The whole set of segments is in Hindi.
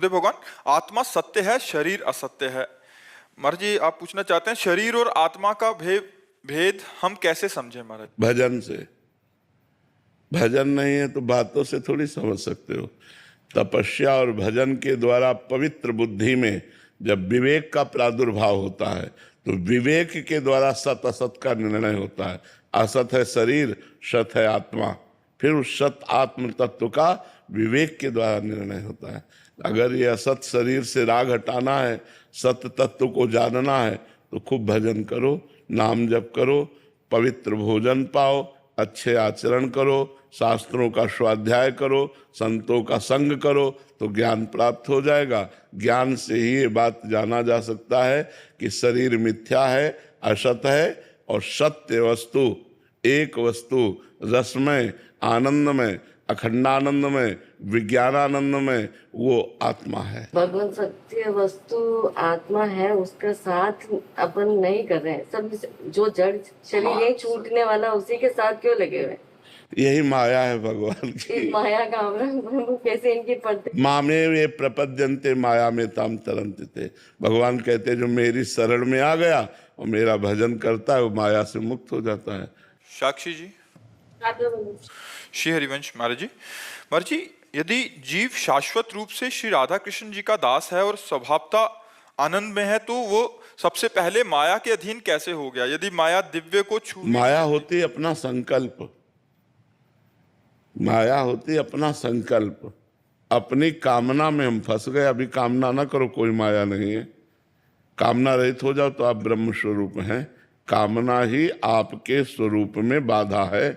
देव भगवान, आत्मा सत्य है, शरीर असत्य है। महाराज जी, आप पूछना चाहते हैं शरीर और आत्मा का भेद हम कैसे समझें महाराज? भजन से। भजन नहीं है तो बातों से थोड़ी समझ सकते हो। तपस्या और भजन के द्वारा पवित्र बुद्धि में जब विवेक का प्रादुर्भाव होता है तो विवेक के द्वारा सत असत का निर्णय होता है। असत है शरीर, सत है आत्मा, फिर उस सत आत्म तत्व का विवेक के द्वारा निर्णय होता है। अगर ये असत शरीर से राग हटाना है, सत तत्व को जानना है तो खूब भजन करो, नाम जप करो, पवित्र भोजन पाओ, अच्छे आचरण करो, शास्त्रों का स्वाध्याय करो, संतों का संग करो तो ज्ञान प्राप्त हो जाएगा। ज्ञान से ही ये बात जाना जा सकता है कि शरीर मिथ्या है, असत है और सत्य वस्तु, एक वस्तु, रसमय, आनंदमय, अखंडानंदमय, विज्ञानानंदमय, वो आत्मा है। भगवान सत्य वस्तु आत्मा है, उसका साथ अपन नहीं कर रहे हैं। सब जो जड़ शरीर है छूटने वाला, उसी के साथ क्यों लगे हुए? यही माया है भगवान की। माया का कैसे इनकी पड़ते? मामे वे प्रपद्यन्ते माया में ताम तरंते थे। भगवान कहते जो मेरी शरण में आ गया और मेरा भजन करता है वो माया से मुक्त हो जाता है। साक्षी जी, श्री हरिवंश महाराज जी। महाराज जी, यदि जीव शाश्वत रूप से श्री राधा कृष्ण जी का दास है और स्वभावता आनंद में है तो वो सबसे पहले माया के अधीन कैसे हो गया? यदि माया दिव्य को छू, माया होती अपना संकल्प, माया होती अपना संकल्प। अपनी कामना में हम फंस गए। अभी कामना ना करो, कोई माया नहीं है। कामना रहित हो जाओ तो आप ब्रह्म स्वरूप हैं। कामना ही आपके स्वरूप में बाधा है।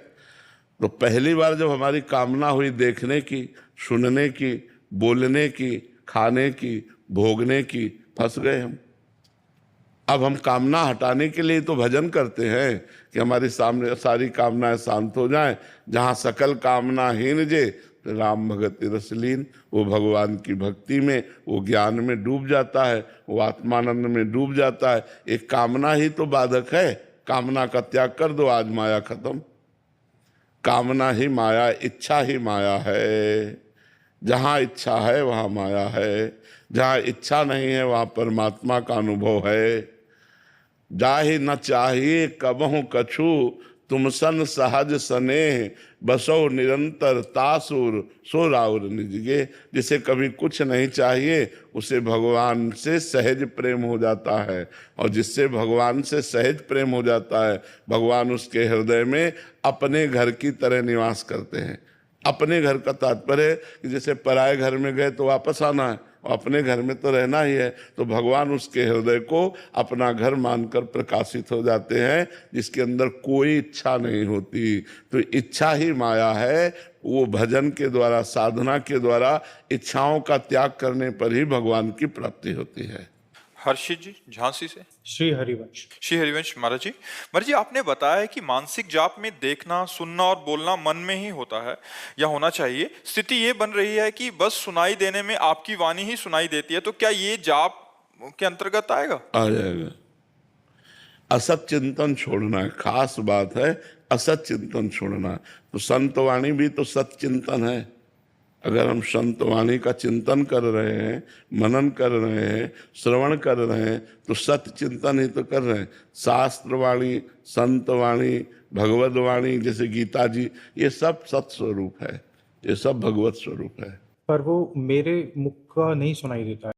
तो पहली बार जब हमारी कामना हुई देखने की, सुनने की, बोलने की, खाने की, भोगने की, फंस गए हम। अब हम कामना हटाने के लिए तो भजन करते हैं कि हमारी सामने सारी कामनाएं शांत हो जाएं। जहाँ सकल कामनाहीन जे राम भगति रसलीन, वो भगवान की भक्ति में, वो ज्ञान में डूब जाता है, वो आत्मानंद में डूब जाता है। एक कामना ही तो बाधक है। कामना का त्याग कर दो, आज माया खत्म। कामना ही माया, इच्छा ही माया है। जहाँ इच्छा है वहाँ माया है, जहाँ इच्छा नहीं है वहाँ परमात्मा का अनुभव है। जाहि न चाहिए कबहु कछु, तुम सन सहज स्नेह, बसो निरंतर तासुर सो राउर निजगे। जिसे कभी कुछ नहीं चाहिए उसे भगवान से सहज प्रेम हो जाता है, और जिससे भगवान से सहज प्रेम हो जाता है भगवान उसके हृदय में अपने घर की तरह निवास करते हैं। अपने घर का तात्पर्य है कि जैसे पराये घर में गए तो वापस आना है, और अपने घर में तो रहना ही है। तो भगवान उसके हृदय को अपना घर मानकर प्रकाशित हो जाते हैं, जिसके अंदर कोई इच्छा नहीं होती। तो इच्छा ही माया है। वो भजन के द्वारा, साधना के द्वारा इच्छाओं का त्याग करने पर ही भगवान की प्राप्ति होती है। हर्षित जी झांसी से। श्री हरिवंश। श्री हरिवंश महाराज जी। महाराज जी, आपने बताया है कि मानसिक जाप में देखना, सुनना और बोलना मन में ही होता है या होना चाहिए। स्थिति ये बन रही है कि बस सुनाई देने में आपकी वाणी ही सुनाई देती है, तो क्या ये जाप के अंतर्गत आएगा? आ जाएगा। असत चिंतन छोड़ना है, खास बात है। असत चिंतन छोड़ना। तो संत वाणी भी तो सत चिंतन है। अगर हम संत वाणी का चिंतन कर रहे हैं, मनन कर रहे हैं, श्रवण कर रहे हैं तो सत्य चिंतन ही तो कर रहे हैं। शास्त्र वाणी, संत वाणी, भगवत वाणी जैसे गीता जी, ये सब सत स्वरूप है, ये सब भगवत स्वरूप है। पर वो मेरे मुख का नहीं सुनाई देता है।